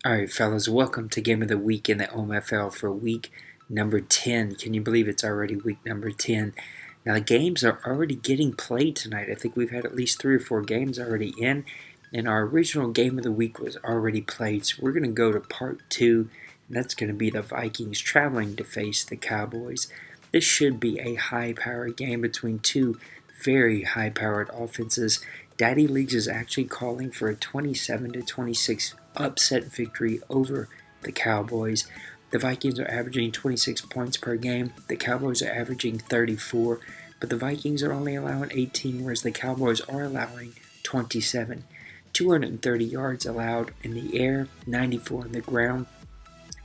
Alright, fellas, welcome to Game of the Week in the OMFL for week number 10. Can you believe it's already week number 10? Now, the games are already getting played tonight. I think we've had at least 3 or 4 games already in, and our original Game of the Week was already played. So we're going to go to part 2, and that's going to be the Vikings traveling to face the Cowboys. This should be a high-powered game between two very high-powered offenses. Daddy Leagues is actually calling for a 27-26 upset victory over the Cowboys. The Vikings are averaging 26 points per game. The Cowboys are averaging 34, but the Vikings are only allowing 18, whereas the Cowboys are allowing 27. 230 yards allowed in the air, 94 on the ground.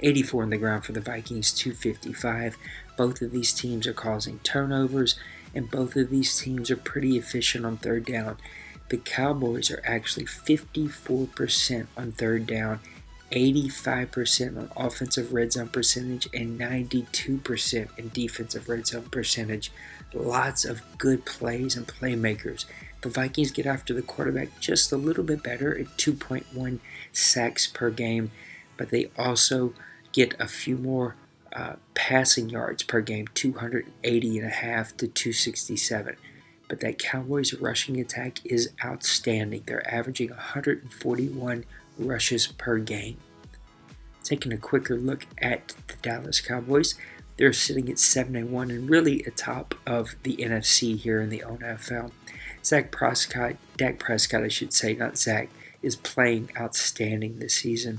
84 on the ground for the Vikings, 255. Both of these teams are causing turnovers, and both of these teams are pretty efficient on third down. The Cowboys are actually 54% on third down, 85% on offensive red zone percentage, and 92% in defensive red zone percentage. Lots of good plays and playmakers. The Vikings get after the quarterback just a little bit better at 2.1 sacks per game, but they also get a few more passing yards per game, 280.5 to 267. But that Cowboys rushing attack is outstanding. They're averaging 141 rushes per game. Taking a quicker look at the Dallas Cowboys, they're sitting at 7-1 and really atop of the NFC here in the OMFL. Dak Prescott, I should say, not Zach, is playing outstanding this season.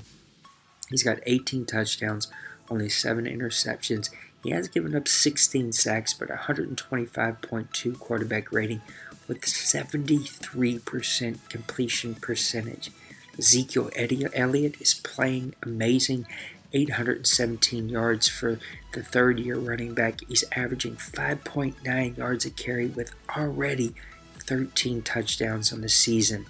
He's got 18 touchdowns, only 7 interceptions. He has given up 16 sacks, but 125.2 quarterback rating with 73% completion percentage. Ezekiel Elliott is playing amazing, 817 yards for the third-year running back. He's averaging 5.9 yards a carry with already 13 touchdowns on the season.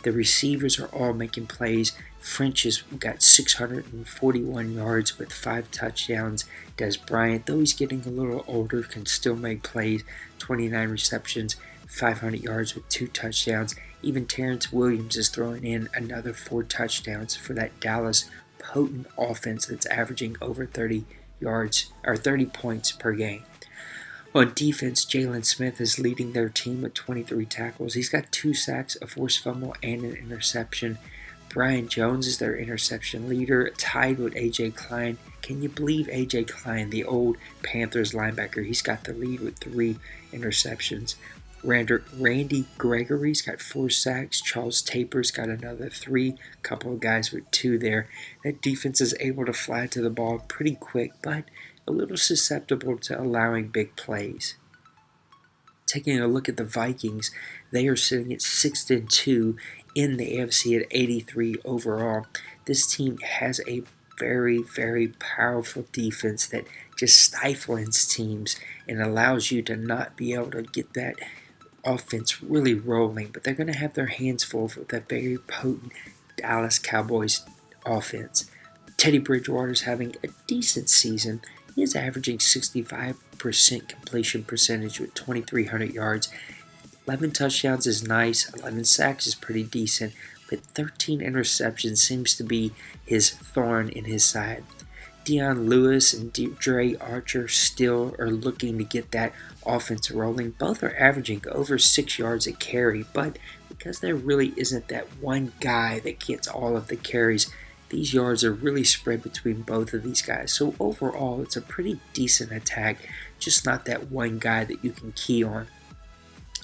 The receivers are all making plays. French has got 641 yards with 5 touchdowns. Des Bryant, though he's getting a little older, can still make plays. 29 receptions, 500 yards with 2 touchdowns. Even Terrence Williams is throwing in another 4 touchdowns for that Dallas potent offense that's averaging over 30 points per game. On defense, Jalen Smith is leading their team with 23 tackles. He's got 2 sacks, a forced fumble, and an interception. Brian Jones is their interception leader, tied with A.J. Klein. Can you believe A.J. Klein, the old Panthers linebacker? He's got the lead with 3 interceptions. Randy Gregory's got 4 sacks. Charles Taper's got another 3. A couple of guys with 2 there. That defense is able to fly to the ball pretty quick, but a little susceptible to allowing big plays. Taking a look at the Vikings, they are sitting at 6-2 in the AFC at 83 overall. This team has a very, very powerful defense that just stifles teams and allows you to not be able to get that offense really rolling. But they're going to have their hands full with that very potent Dallas Cowboys offense. Teddy Bridgewater's having a decent season. He is averaging 65% completion percentage with 2,300 yards. 11 touchdowns is nice. 11 sacks is pretty decent. But 13 interceptions seems to be his thorn in his side. Dion Lewis and Dre Archer still are looking to get that offense rolling. Both are averaging over 6 yards a carry. But because there really isn't that one guy that gets all of the carries, these yards are really spread between both of these guys. So overall, it's a pretty decent attack, just not that one guy that you can key on.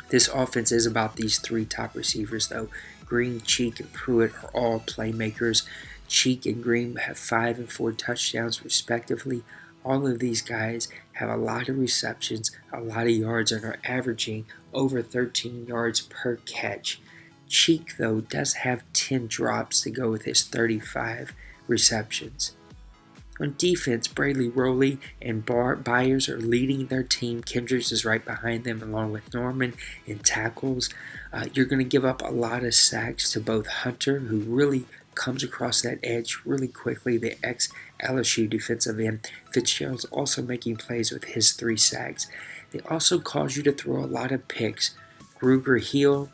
This offense is about these 3 top receivers, though. Green, Cheek, and Pruitt are all playmakers. Cheek and Green have 5 and 4 touchdowns, respectively. All of these guys have a lot of receptions, a lot of yards, and are averaging over 13 yards per catch. Cheek, though, does have 10 drops to go with his 35 receptions. On defense, Brayley Rowley and Byers are leading their team. Kendricks is right behind them along with Norman in tackles. You're going to give up a lot of sacks to both Hunter, who really comes across that edge really quickly, the ex-LSU defensive end. Fitzgerald's also making plays with his 3 sacks. They also cause you to throw a lot of picks. Gruber Hill,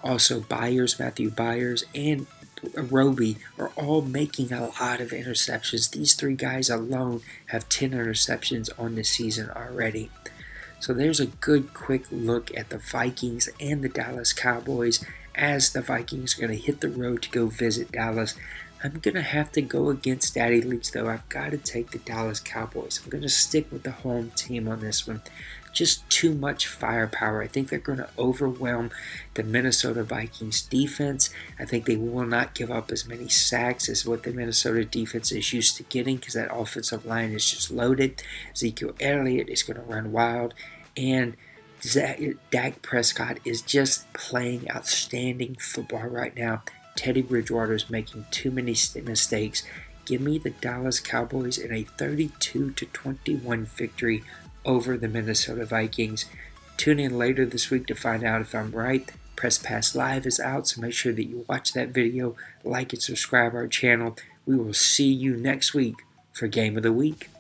also Matthew Byers, and Roby are all making a lot of interceptions. These three guys alone have 10 interceptions on this season already. So there's a good quick look at the Vikings and the Dallas Cowboys as the Vikings are going to hit the road to go visit Dallas. I'm going to have to go against Daddy Leach, though. I've got to take the Dallas Cowboys. I'm going to stick with the home team on this one. Just too much firepower. I think they're going to overwhelm the Minnesota Vikings defense. I think they will not give up as many sacks as what the Minnesota defense is used to getting because that offensive line is just loaded. Ezekiel Elliott is going to run wild. And Dak Prescott is just playing outstanding football right now. Teddy Bridgewater is making too many mistakes. Give me the Dallas Cowboys in a 32-21 victory over the Minnesota Vikings. Tune in later this week to find out if I'm right. Press Pass Live is out, so make sure that you watch that video, like and subscribe our channel. We will see you next week for Game of the Week.